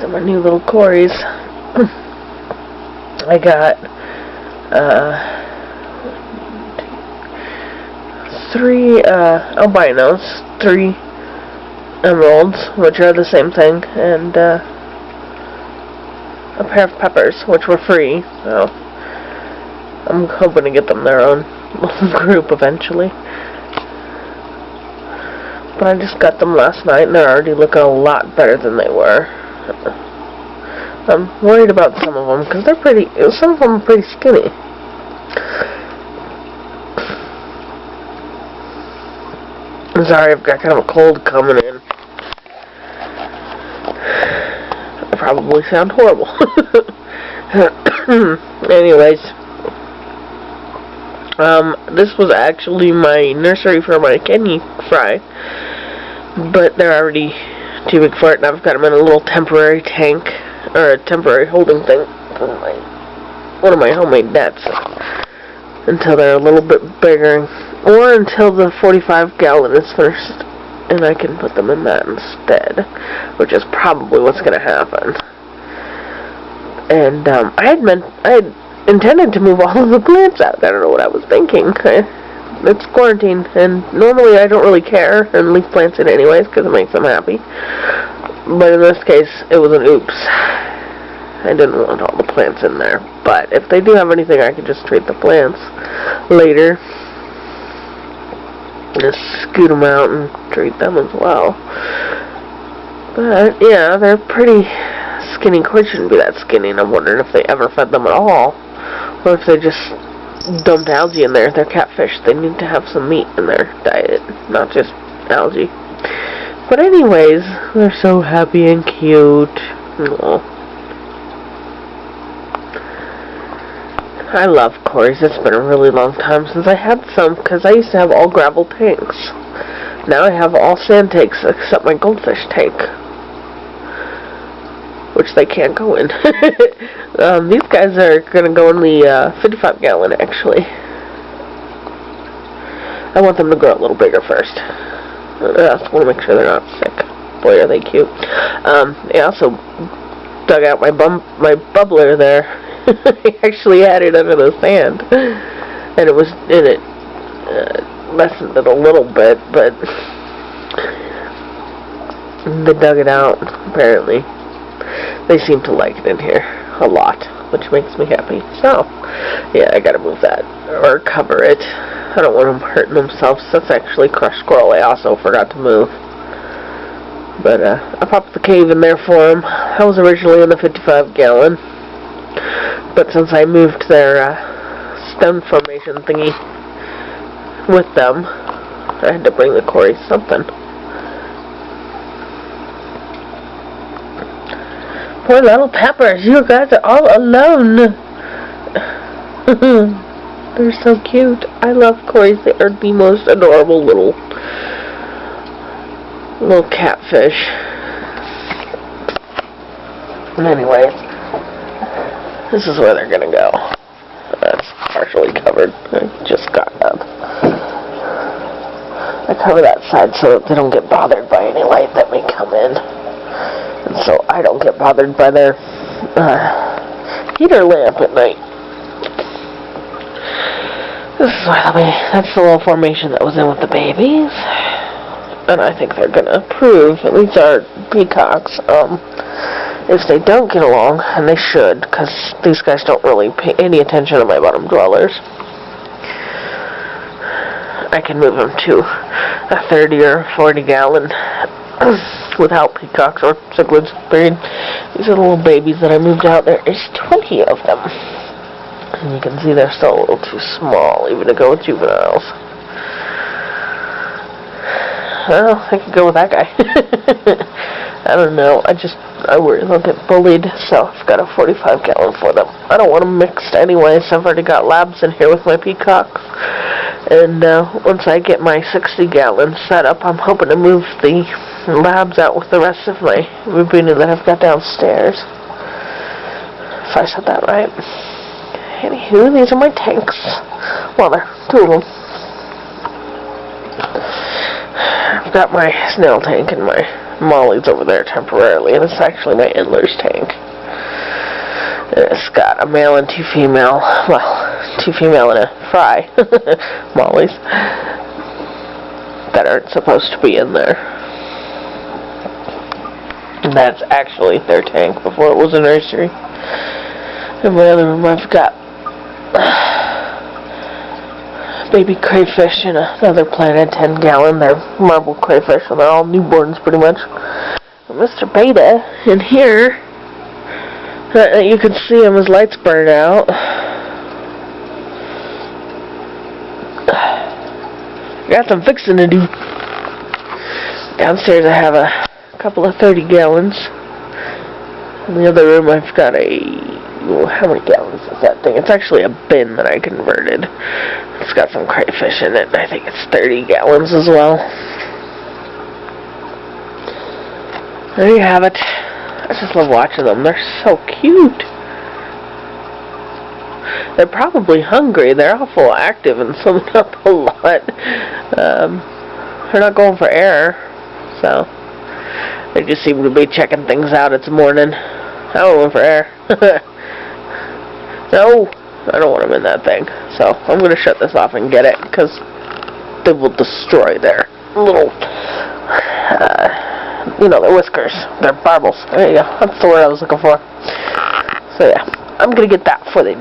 These are my new little Corys. I got 3 albinos, 3 emeralds, which are the same thing, and a pair of peppers, which were free, so I'm hoping to get them their own little group eventually. But I just got them last night, and they're already looking a lot better than they were. I'm worried about some of them, because some of them are pretty skinny. I'm sorry, I've got kind of a cold coming in. I probably sound horrible. Anyways, this was actually my nursery for my kidney fry, but they're already too big for it, and I've got them in a little temporary tank, or a temporary holding thing for one of my homemade nets, until they're a little bit bigger, or until the 45-gallon is finished, and I can put them in that instead, which is probably what's going to happen. And I had intended to move all of the plants out. I don't know what I was thinking. It's quarantine, and normally I don't really care and leave plants in anyways because it makes them happy. But in this case, it was an oops. I didn't want all the plants in there. But if they do have anything, I can just treat the plants later. Just scoot them out and treat them as well. But yeah, they're pretty skinny. Corys shouldn't be that skinny, and I'm wondering if they ever fed them at all, or if they just dumped algae in there. They're catfish. They need to have some meat in their diet, not just algae. But anyways, they're so happy and cute. Aww. I love Corys. It's been a really long time since I had some, because I used to have all gravel tanks. Now I have all sand tanks except my goldfish tank, which they can't go in. These guys are going to go in the 55-gallon, actually. I want them to grow a little bigger first. I also want to make sure they're not sick. Boy, are they cute. I also dug out my bubbler there. I actually had it under the sand, and it was in it. Lessened it a little bit, but they dug it out, apparently. They seem to like it in here a lot, which makes me happy. So, yeah, I gotta move that, or cover it. I don't want them hurting themselves. That's actually crushed squirrel I also forgot to move. But, I popped the cave in there for them. I was originally in the 55-gallon. But since I moved their stone formation thingy with them, I had to bring the Corys something. Poor little peppers, you guys are all alone. They're so cute. I love Corys. They are the most adorable little catfish. And anyways, this is where they're gonna go. That's partially covered. I just got up. I cover that side so that they don't get bothered by any light that may come in. And so I don't get bothered by their heater lamp at night. This is where that's the little formation that was in with the babies. And I think they're gonna approve. At least our peacocks. If they don't get along, and they should, because these guys don't really pay any attention to my bottom dwellers, I can move them to a 30 or 40-gallon without peacocks or cichlids breed. These are the little babies that I moved out. There is 20 of them. And you can see they're still a little too small, even to go with juveniles. Well, I could go with that guy. I don't know. I worry they'll get bullied, so I've got a 45-gallon for them. I don't want them mixed anyways. I've already got labs in here with my peacocks. And once I get my 60-gallon set up, I'm hoping to move the labs out with the rest of my rubini that I've got downstairs. If I said that right. Anywho, these are my tanks. Well, there are 2 of them. I've got my snail tank and my Molly's over there temporarily, and it's actually my Endler's tank. And it's got a male and 2 female. Well, 2 female and a fry. Molly's. That aren't supposed to be in there. And that's actually their tank before it was a nursery. In my other room I've got baby crayfish in another Planet 10 gallon. They're marble crayfish, so they're all newborns pretty much. And Mr. Beta in here, you can see him, his lights burned out. Got some fixing to do. Downstairs I have a couple of 30 gallons. In the other room I've got how many gallons is that thing? It's actually a bin that I converted. It's got some crayfish in it. I think it's 30 gallons as well. There you have it. I just love watching them. They're so cute. They're probably hungry. They're awful active and swimming up a lot. They're not going for air, so they just seem to be checking things out. It's morning. I don't want for air. No, I don't want them in that thing. So I'm going to shut this off and get it, because they will destroy their little, their whiskers, their barbels. There you go. That's the word I was looking for. So yeah, I'm going to get that before they do.